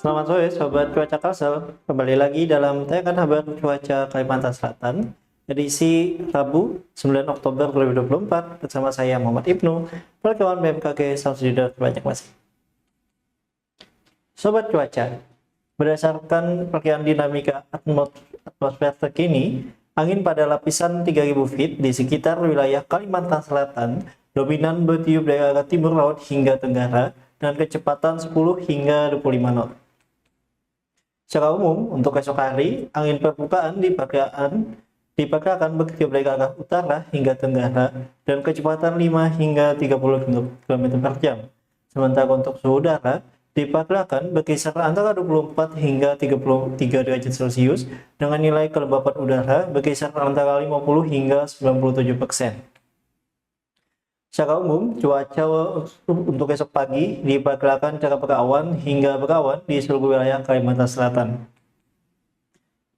Selamat sore Sobat Cuaca Kalsel, kembali lagi dalam tayangan kabar cuaca Kalimantan Selatan edisi Rabu 9 Oktober 2024 bersama saya Muhammad Ibnu, Perkawan BMKG Samsudinur Banjarmasin. Sobat Cuaca, berdasarkan perkiraan dinamika atmosfer terkini, angin pada lapisan 3000 feet di sekitar wilayah Kalimantan Selatan dominan bertiup dari arah timur laut hingga tenggara dengan kecepatan 10 hingga 25 knot. Secara umum, untuk esok hari, angin permukaan diperkirakan bertiup dari arah utara hingga tenggara dan kecepatan 5 hingga 30 km per jam. Sementara untuk suhu udara, diperkirakan berkisar antara 24 hingga 33 derajat Celcius dengan nilai kelembapan udara berkisar antara 50 hingga 97%. Secara umum, cuaca untuk esok pagi diperkirakan cerah berawan hingga berawan di seluruh wilayah Kalimantan Selatan.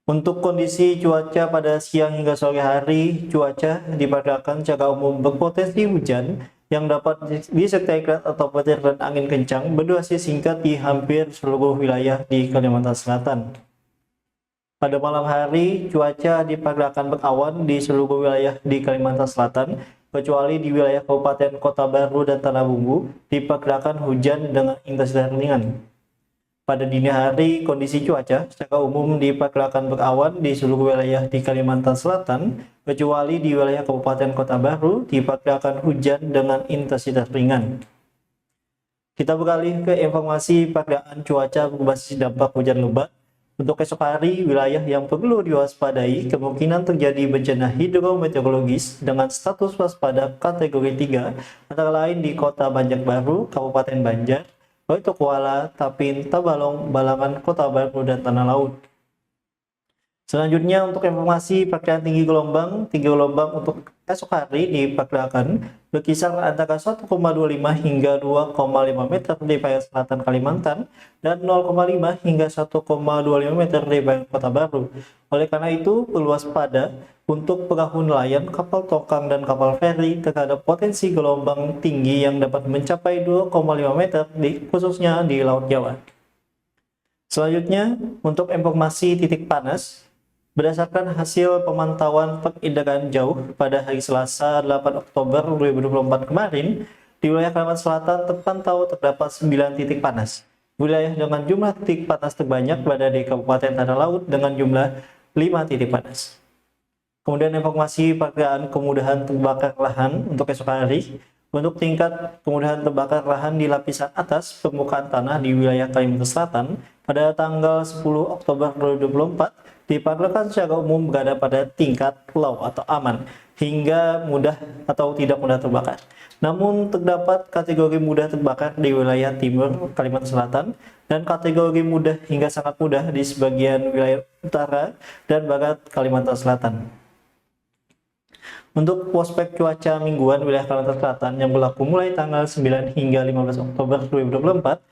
Untuk kondisi cuaca pada siang hingga sore hari, cuaca diperkirakan secara umum berpotensi hujan yang dapat disertai kilat atau petir dan angin kencang berdurasi singkat di hampir seluruh wilayah di Kalimantan Selatan. Pada malam hari, cuaca diperkirakan berawan di seluruh wilayah di Kalimantan Selatan, kecuali di wilayah Kabupaten Kota Baru dan Tanah Bumbu diperkirakan hujan dengan intensitas ringan. Pada dini hari, kondisi cuaca secara umum diperkirakan berawan di seluruh wilayah di Kalimantan Selatan, kecuali di wilayah Kabupaten Kota Baru diperkirakan hujan dengan intensitas ringan. Kita beralih ke informasi perkiraan cuaca berbasis dampak hujan lebat. Untuk esok hari, wilayah yang perlu diwaspadai kemungkinan terjadi bencana hidrometeorologis dengan status waspada kategori 3, antara lain di Kota Banjarbaru, Kabupaten Banjar, Kuala, Tapin, Tabalong, Balangan, Kota Baru, dan Tanah Laut. Selanjutnya untuk informasi perkiraan tinggi gelombang untuk esok hari diperkirakan berkisar antara 1,25 hingga 2,5 meter di perairan selatan Kalimantan dan 0,5 hingga 1,25 meter di perairan Kota Baru. Oleh karena itu, perlu waspada untuk perahu nelayan, kapal tongkang, dan kapal feri terhadap potensi gelombang tinggi yang dapat mencapai 2,5 meter khususnya di Laut Jawa. Selanjutnya, untuk informasi titik panas, berdasarkan hasil pemantauan perakiraan jauh pada hari Selasa 8 Oktober 2024 kemarin, di wilayah Kalimantan Selatan terpantau terdapat 9 titik panas. Wilayah dengan jumlah titik panas terbanyak berada di Kabupaten Tanah Laut dengan jumlah 5 titik panas. Kemudian informasi perkiraan kemudahan terbakar lahan untuk esok hari. Untuk tingkat kemudahan terbakar lahan di lapisan atas permukaan tanah di wilayah Kalimantan Selatan pada tanggal 10 Oktober 2024 diperkirakan secara umum berada pada tingkat low atau aman hingga mudah atau tidak mudah terbakar. Namun terdapat kategori mudah terbakar di wilayah timur Kalimantan Selatan dan kategori mudah hingga sangat mudah di sebagian wilayah utara dan barat Kalimantan Selatan. Untuk prospek cuaca mingguan wilayah Kalimantan Selatan yang berlaku mulai tanggal 9 hingga 15 Oktober 2024,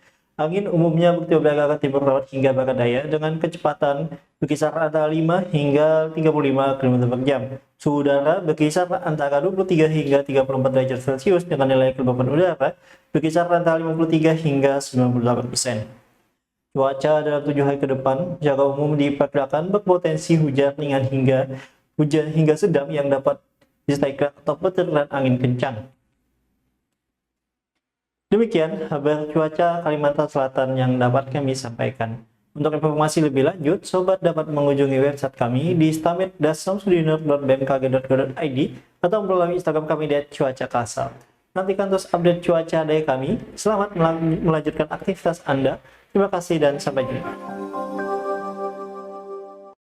angin umumnya bertiup dari arah timur laut hingga barat daya dengan kecepatan berkisar antara 5 hingga 35 km per jam. Suhu udara berkisar antara 23 hingga 34 derajat Celcius dengan nilai kelembapan udara berkisar antara 53 hingga 98%. Cuaca dalam 7 hari ke depan secara umum diperkirakan berpotensi hujan ringan hingga sedang yang dapat disertai kilat atau petir dan angin kencang. Demikian kabar cuaca Kalimantan Selatan yang dapat kami sampaikan. Untuk informasi lebih lanjut, sobat dapat mengunjungi website kami di stamit-samsudinur.bmkg.go.id atau melalui Instagram kami di @cuacakalsel. Nantikan terus update cuaca dari kami. Selamat melanjutkan aktivitas Anda. Terima kasih dan sampai jumpa.